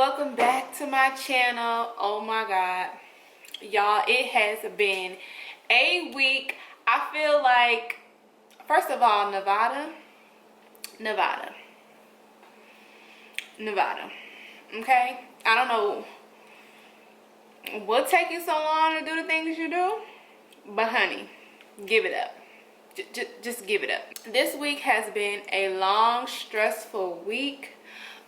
welcome back to my channel. Oh my god, y'all, it has been a week. I feel like, first of all, Nevada, okay? I don't know what's taking so long to do the things you do, but honey, give it up. Just give it up. This week has been a long, stressful week,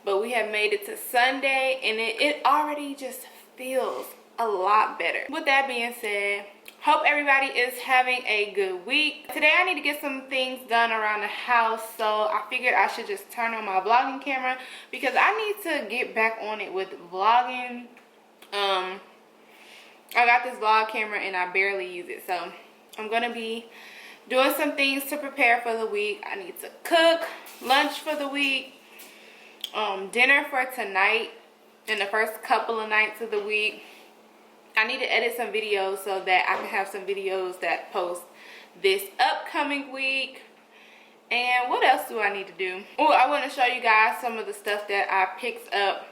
but we have made it to Sunday, and it already just feels a lot better. With that being said, hope everybody is having a good week. Today I need to get some things done around the house, so I figured I should just turn on my vlogging camera because I need to get back on it with vlogging. I got this vlog camera and I barely use it, so I'm gonna be doing some things to prepare for the week. I need to cook lunch for the week, dinner for tonight and the first couple of nights of the week. I need to edit some videos so that I can have some videos that post this upcoming week. And what else do I need to do? Oh, I want to show you guys some of the stuff that I picked up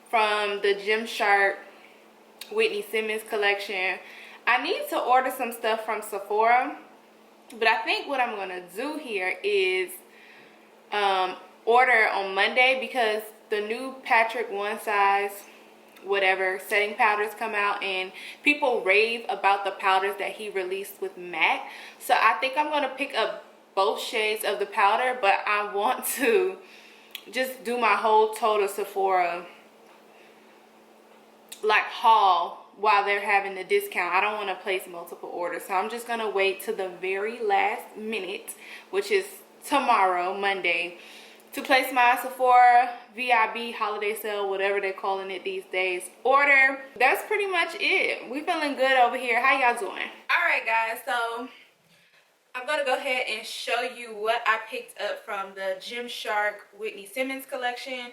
from the Gymshark Whitney Simmons collection. I need to order some stuff from Sephora, but I think what I'm going to do here is order on Monday, because the new Patrick one size whatever setting powders come out and people rave about the powders that he released with MAC. So I think I'm going to pick up both shades of the powder, but I want to just do my whole total Sephora like haul while they're having the discount. I don't want to place multiple orders, so I'm just going to wait to the very last minute, which is tomorrow, Monday, to place my Sephora VIB holiday sale, whatever they're calling it these days, order. That's pretty much it. We feeling good over here. How y'all doing? Alright guys, so I'm gonna go ahead and show you what I picked up from the Gymshark Whitney Simmons collection.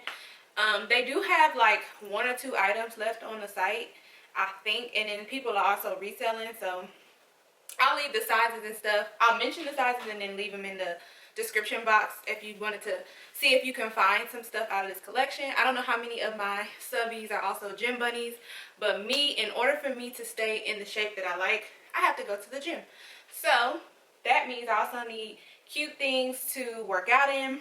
They do have like 1 or 2 items left on the site, I think, and then people are also reselling, so I'll leave the sizes and stuff. I'll mention the sizes and then leave them in the description box if you wanted to see if you can find some stuff out of this collection. I don't know how many of my subbies are also gym bunnies, but me, in order for me to stay in the shape that I like, I have to go to the gym. So that means I also need cute things to work out in.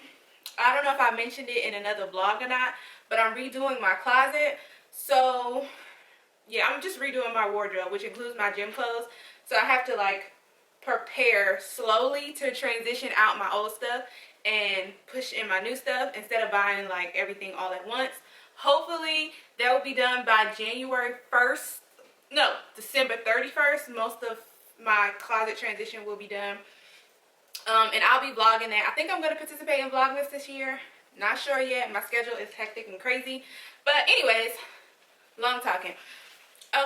I don't know if I mentioned it in another vlog or not, but I'm redoing my closet. So yeah, I'm just redoing my wardrobe, which includes my gym clothes. So I have to like prepare slowly to transition out my old stuff and push in my new stuff instead of buying like everything all at once. Hopefully that will be done by January 1st. No, December 31st. Most of my closet transition will be done. And I'll be vlogging that. I think I'm going to participate in Vlogmas this year. Not sure yet. My schedule is hectic and crazy. But anyways, long talking.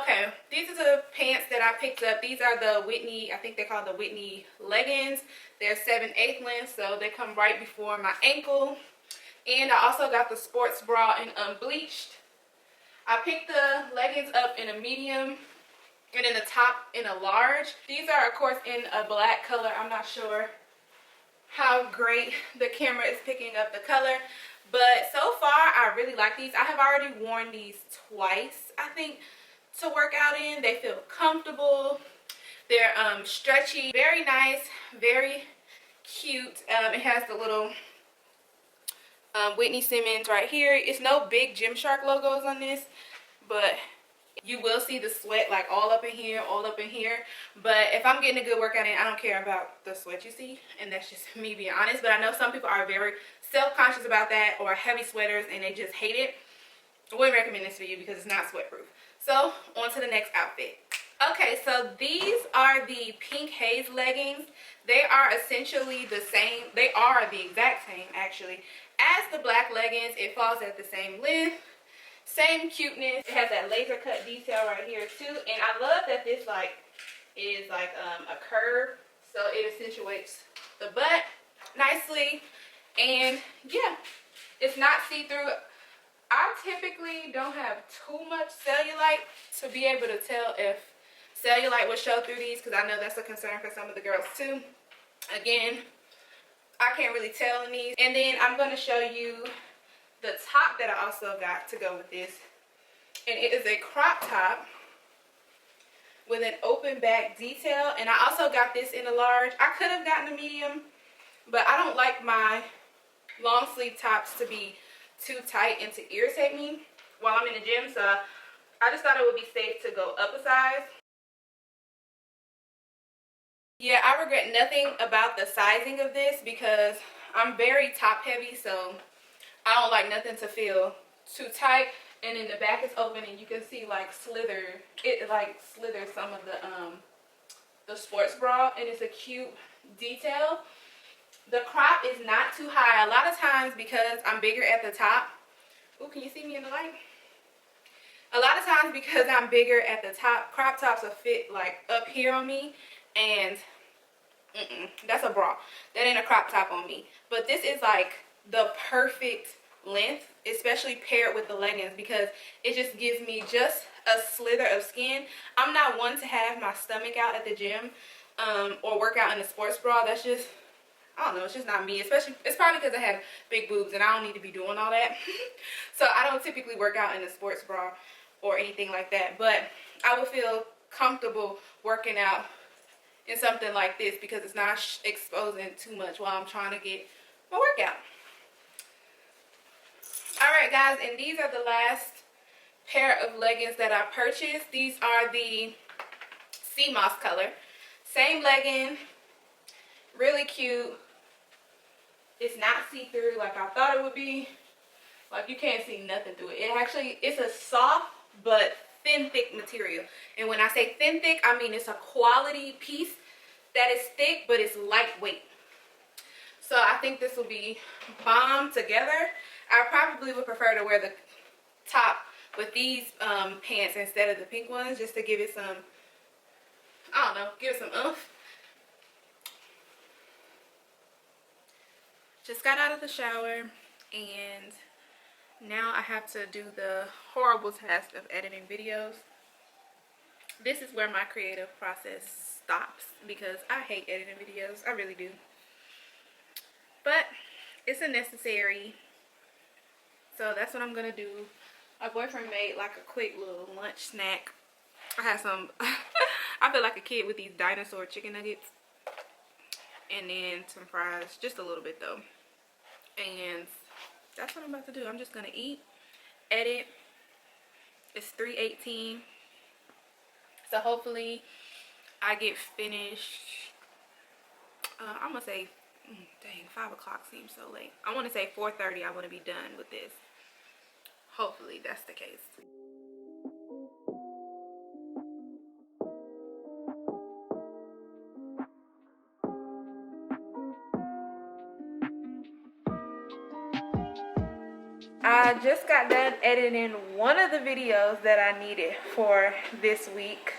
Okay, these are the pants that I picked up. These are the Whitney, I think they're called the Whitney Leggings. They're 7/8 length, so they come right before my ankle. And I also got the sports bra in unbleached. I picked the leggings up in a medium and then the top in a large. These are, of course, in a black color. I'm not sure how great the camera is picking up the color, but so far I really like these. I have already worn these twice, I think, to work out in. They feel comfortable. They're stretchy, very nice, very cute. It has the little Whitney Simmons right here. It's no big Gymshark logos on this, but you will see the sweat like all up in here, all up in here. But if I'm getting a good workout in, I don't care about the sweat you see, and that's just me being honest. But I know some people are very self-conscious about that, or heavy sweaters, and they just hate it. I wouldn't recommend this for you because it's not sweat proof. So on to the next outfit. Okay, so these are the pink Haze leggings. They are essentially the same. They are the exact same actually as the black leggings. It falls at the same length, same cuteness. It has that laser cut detail right here too, and I love that this like is like a curve, so it accentuates the butt nicely. And yeah, it's not see-through. I typically don't have too much cellulite to be able to tell if cellulite will show through these, because I know that's a concern for some of the girls too. Again, I can't really tell in these. And then I'm going to show you the top that I also got to go with this, and it is a crop top with an open back detail. And I also got this in a large. I could have gotten a medium, but I don't like my long sleeve tops to be too tight and to irritate me while I'm in the gym, so I just thought it would be safe to go up a size. Yeah, I regret nothing about the sizing of this because I'm very top heavy, so I don't like nothing to feel too tight. And then the back is open and you can see like slithers some of the sports bra, and it's a cute detail. The crop is not too high. A lot of times because I'm bigger at the top. Ooh, can you see me in the light? A lot of times because I'm bigger at the top, crop tops will fit like up here on me, and that's a bra. That ain't a crop top on me. But this is like the perfect length, especially paired with the leggings, because it just gives me just a slither of skin. I'm not one to have my stomach out at the gym or work out in a sports bra. That's just, I don't know, it's just not me. Especially, it's probably because I have big boobs and I don't need to be doing all that. So I don't typically work out in a sports bra or anything like that. But I would feel comfortable working out in something like this because it's not exposing too much while I'm trying to get my workout. Alright guys, and these are the last pair of leggings that I purchased. These are the sea moss color. Same legging, really cute. It's not see-through like I thought it would be. Like you can't see nothing through it. It's a soft but thin, thick material. And when I say thin, thick, I mean it's a quality piece that is thick, but it's lightweight. So I think this will be bomb together. I probably would prefer to wear the top with these pants instead of the pink ones, just to give it some, I don't know, give it some oomph. Just got out of the shower and now I have to do the horrible task of editing videos. This is where my creative process stops because I hate editing videos. I really do. But it's a necessary. So that's what I'm gonna do. My boyfriend made like a quick little lunch snack. I had some, I feel like a kid with these dinosaur chicken nuggets. And then some fries, just a little bit though. And that's what I'm about to do. I'm just gonna eat, edit. It's 3:18. So hopefully I get finished. I'm gonna say, dang, 5 o'clock seems so late. I want to say 4:30 I want to be done with this. Hopefully that's the case. I just got done editing one of the videos that I needed for this week.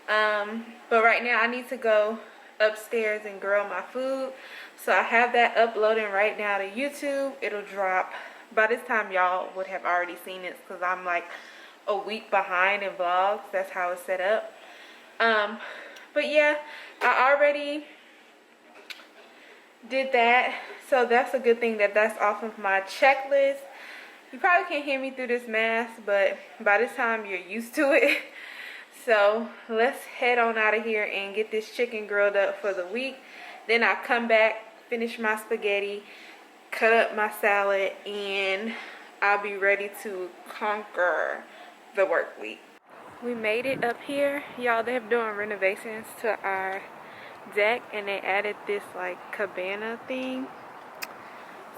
But right now I need to go upstairs and grill my food. So I have that uploading right now to YouTube. It'll drop. By this time y'all would have already seen it because I'm like a week behind in vlogs. That's how it's set up. But yeah, I already did that. So that's a good thing that that's off of my checklist. You probably can't hear me through this mask, but by this time you're used to it. So let's head on out of here and get this chicken grilled up for the week. Then I'll come back, finish my spaghetti, cut up my salad, and I'll be ready to conquer the work week. We made it up here. Y'all, they're doing renovations to our deck and they added this like cabana thing.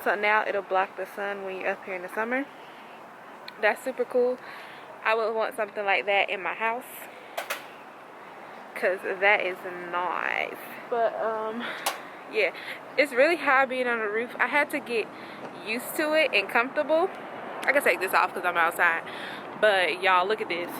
So now it'll block the sun when you're up here in the summer. That's super cool. I would want something like that in my house because that is nice. But yeah, it's really high being on the roof. I had to get used to it and comfortable. I can take this off because I'm outside, but y'all look at this.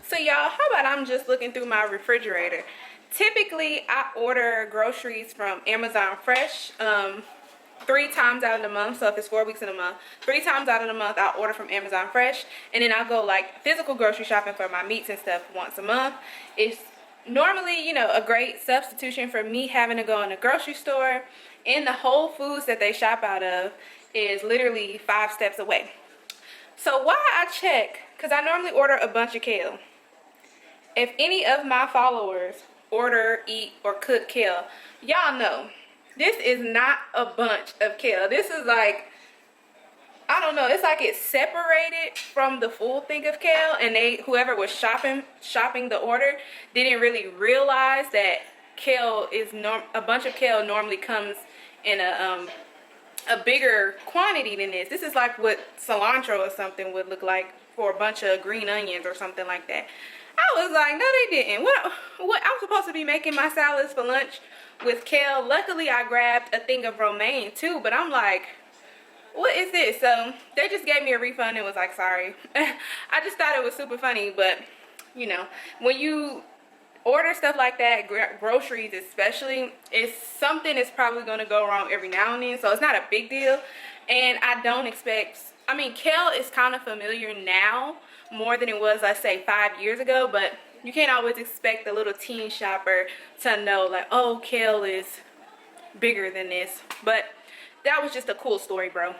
So y'all, how about I'm just looking through my refrigerator typically I order groceries from Amazon Fresh 3 times out of the month. So if it's 4 weeks in a month, 3 times out of the month I'll order from Amazon Fresh, and then I'll go like physical grocery shopping for my meats and stuff once a month. It's normally, you know, a great substitution for me having to go in the grocery store, and the Whole Foods that they shop out of is literally 5 steps away. So why I check, because I normally order a bunch of kale. If any of my followers order, eat, or cook kale, y'all know this is not a bunch of kale. This is like, I don't know, it's like it's separated from the full thing of kale, and whoever was shopping the order didn't really realize that kale is a bunch of kale normally comes in a bigger quantity than this. This is like what cilantro or something would look like for a bunch of green onions or something like that. I was like, no, they didn't. What I'm supposed to be making my salads for lunch with kale. Luckily, I grabbed a thing of romaine too, but I'm like, what is this? So they just gave me a refund and was like, sorry. I just thought it was super funny, but you know, when you order stuff like that, groceries especially, it's something that's probably going to go wrong every now and then, so it's not a big deal. And I don't expect, I mean, kale is kind of familiar now more than it was, let's say, 5 years ago, but you can't always expect the little teen shopper to know like, oh, kale is bigger than this. But that was just a cool story, bro.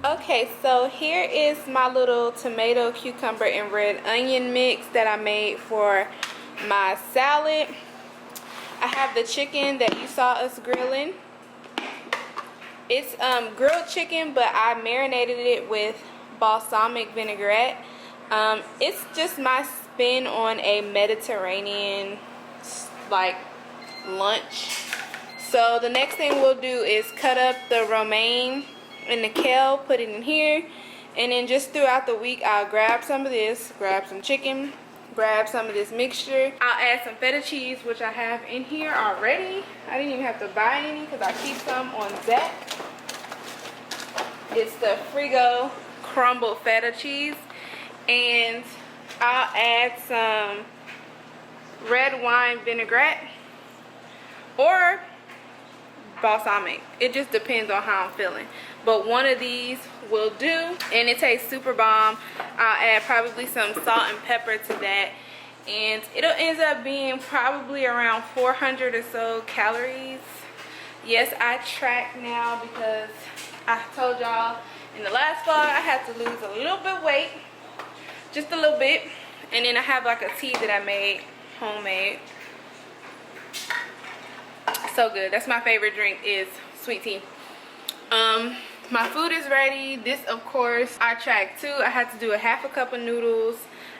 Okay, so here is my little tomato, cucumber, and red onion mix that I made for my salad. I have the chicken that you saw us grilling. It's grilled chicken, but I marinated it with balsamic vinaigrette. It's just my spin on a Mediterranean like lunch. So the next thing we'll do is cut up the romaine and the kale, put it in here, and then just throughout the week I'll grab some of this, grab some chicken, grab some of this mixture. I'll add some feta cheese, which I have in here already. I didn't even have to buy any because I keep some on deck. It's the Frigo crumbled feta cheese, and I'll add some red wine vinaigrette or balsamic. It just depends on how I'm feeling, but one of these will do, and it tastes super bomb. I'll add probably some salt and pepper to that, and it'll end up being probably around 400 or so calories. Yes, I track now because I told y'all in the last vlog I had to lose a little bit of weight, just a little bit. And then I have like a tea that I made homemade. So good. That's my favorite drink, is sweet tea. My food is ready. This, of course, I tracked too. I had to do a half a cup of noodles,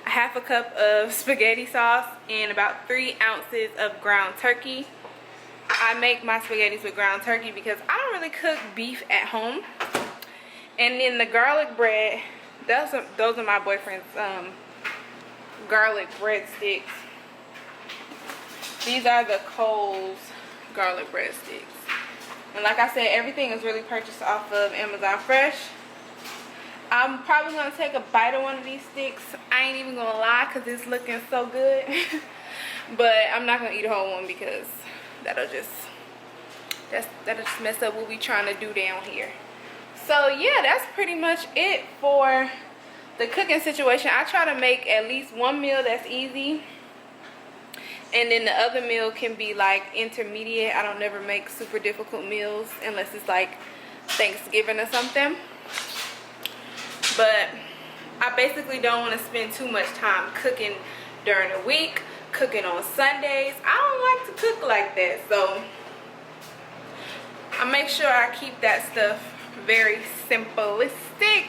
a half a cup of spaghetti sauce, and about 3 ounces of ground turkey. I make my spaghettis with ground turkey because I don't really cook beef at home. And then the garlic bread, those are my boyfriend's garlic breadsticks. These are the Cole's garlic breadsticks. And like I said, everything is really purchased off of Amazon Fresh. I'm probably going to take a bite of one of these sticks. I ain't even going to lie because it's looking so good. But I'm not going to eat a whole one because that'll just mess up what we trying to do down here. So yeah, that's pretty much it for the cooking situation. I try to make at least one meal that's easy, and then the other meal can be like intermediate. I don't never make super difficult meals unless it's like Thanksgiving or something. But I basically don't want to spend too much time cooking during the week, cooking on Sundays. I don't like to cook like that, so I make sure I keep that stuff very simplistic.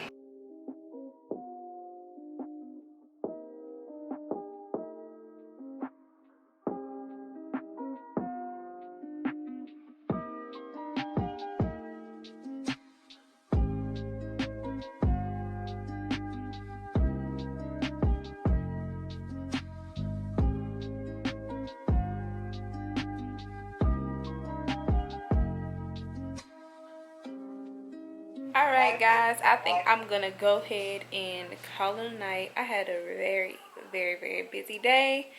Alright guys, I think I'm gonna go ahead and call it a night. I had a very, very busy day,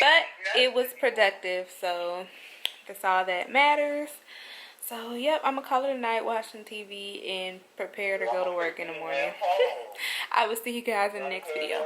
but it was productive, so that's all that matters. So yep, I'm gonna call it a night, watch some TV, and prepare to go to work in the morning. I will see you guys in the next video.